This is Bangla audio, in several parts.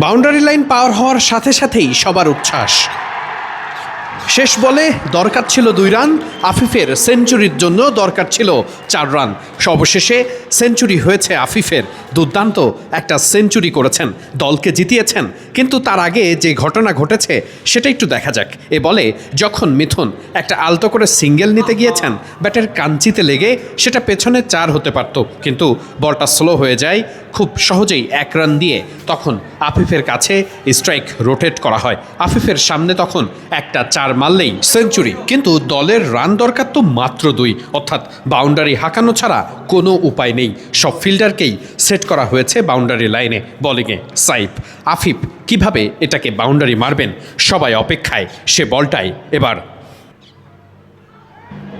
বাউন্ডারি লাইন পার হওয়ার সাথে সাথেই সবার উচ্ছ্বাস। শেষ বলে দরকার ছিল 2 রান, আফিফের সেঞ্চুরির জন্য দরকার ছিল 4 রান। অবশেষে সেঞ্চুরি হয়েছে আফিফের। দুর্দান্ত একটা সেঞ্চুরি করেছেন, দলকে জিতিয়েছেন। কিন্তু তার আগে যে ঘটনা ঘটেছে সেটা একটু দেখা যাক। এ বলে যখন মিথুন একটা আলতো করে সিঙ্গেল নিতে গিয়েছেন, ব্যাটের কাঞ্চিতে লেগে সেটা পেছনে 4 হতে পারত, কিন্তু বলটা স্লো হয়ে যায়। খুব সহজেই 1 রান দিয়ে তখন আফিফের কাছে স্ট্রাইক রোটেট করা হয়। আফিফের সামনে তখন একটা 4 মারলেই সেঞ্চুরি, কিন্তু দলের রান দরকার তো মাত্র 2, অর্থাৎ বাউন্ডারি হাঁকানো ছাড়া কোনো উপায় নেই। সব ফিল্ডারকেই সেট করা হয়েছে বাউন্ডারি লাইনে। বোলিংয়ে সাইফ, আফিফ কিভাবে এটাকে বাউন্ডারি মারবেন, সবাই অপেক্ষায়। সে বলটাই এবার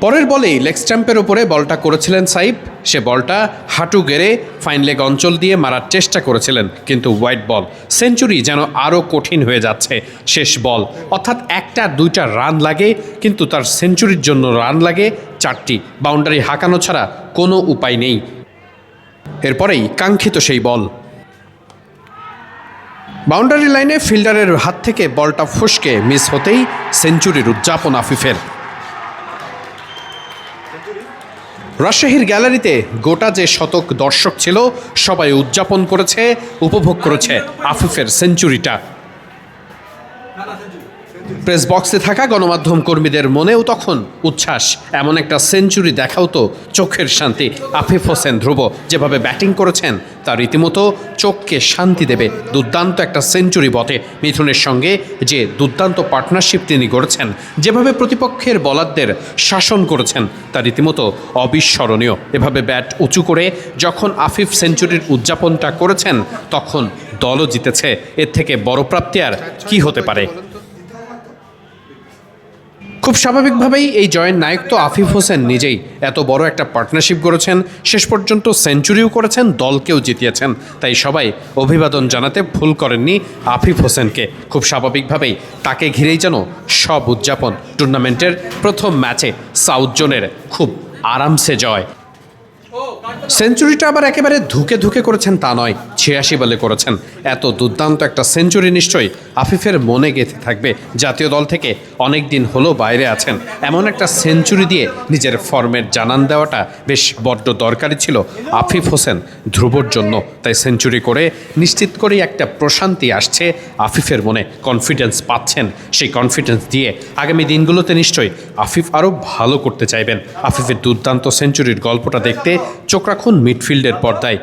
পরের বলেই লেগ স্ট্যাম্পের ওপরে বলটা করেছিলেন সাইফ। সে বলটা হাঁটু গেড়ে ফাইন লেগ অঞ্চল দিয়ে মারার চেষ্টা করেছিলেন, কিন্তু হোয়াইট বল। সেঞ্চুরি যেন আরও কঠিন হয়ে যাচ্ছে। শেষ বল, অর্থাৎ 1-2টা রান লাগে, কিন্তু তার সেঞ্চুরির জন্য রান লাগে 4টি। বাউন্ডারি হাঁকানো ছাড়া কোনো উপায় নেই। এরপরেই কাঙ্ক্ষিত সেই বল। বাউন্ডারি লাইনে ফিল্ডারের হাত থেকে বলটা ফসকে মিস হতেই সেঞ্চুরির উদযাপন আফিফের। রাজশাহীর গ্যালারিতে গোটা যে শতক দর্শক ছিল, সবাই উদযাপন করেছে, উপভোগ করেছে আফিফের সেঞ্চুরিটা। প্রেস বক্সে থাকা গণমাধ্যম কর্মীদের মনেও তখন উচ্ছ্বাস। এমন একটা সেঞ্চুরি দেখাও তো চোখের শান্তি। আফিফ হোসেন ধ্রুব যেভাবে ব্যাটিং করেছেন তা রীতিমতো চোখকে শান্তি দেবে। দুর্দান্ত একটা সেঞ্চুরি বটে। মিথুনের সঙ্গে যে দুর্দান্ত পার্টনারশিপ তিনি গড়েছেন, যেভাবে প্রতিপক্ষের বোলারদের শাসন করেছেন, তা রীতিমতো অবিস্মরণীয়। এভাবে ব্যাট উঁচু করে যখন আফিফ সেঞ্চুরির উদযাপনটা করেছেন, তখন দলও জিতেছে। এর থেকে বড় প্রাপ্তি আর কি হতে পারে? খুব স্বাভাবিকভাবেই এই জয়ের নায়ক তো আফিফ হোসেন নিজেই। এত বড় একটা পার্টনারশিপ গড়েছেন, শেষ পর্যন্ত সেঞ্চুরিও করেছেন, দলকেও জিতিয়েছেন। তাই সবাই অভিবাদন জানাতে ভুল করেননি আফিফ হোসেনকে। খুব স্বাভাবিকভাবেই তাকে ঘিরেই যেন সব উদযাপন। টুর্নামেন্টের প্রথম ম্যাচে সাউথ জোনের খুব আরামসে জয়। সেঞ্চুরিটা আবার একেবারে ধুকে ধুকে করেছেন তা নয়, 86 বলে করেছেন। এত দুর্দান্ত একটা সেঞ্চুরি নিশ্চয়ই আফিফের মনে গেঁথে থাকবে। জাতীয় দল থেকে অনেক দিন হলো বাইরে আছেন, এমন একটা সেঞ্চুরি দিয়ে নিজের ফর্মের জানান দেওয়াটা বেশ বড্ড দরকারি ছিল আফিফ হোসেন ধ্রুবর জন্য। তাই সেঞ্চুরি করে নিশ্চিত করেই একটা প্রশান্তি আসছে আফিফের মনে। কনফিডেন্স পাচ্ছেন, সেই কনফিডেন্স দিয়ে আগামী দিনগুলোতে নিশ্চয়ই আফিফ আরও ভালো করতে চাইবেন। আফিফের দুর্দান্ত সেঞ্চুরির গল্পটা দেখতে চোখ রাখুন মিডফিল্ডের পর্দায়।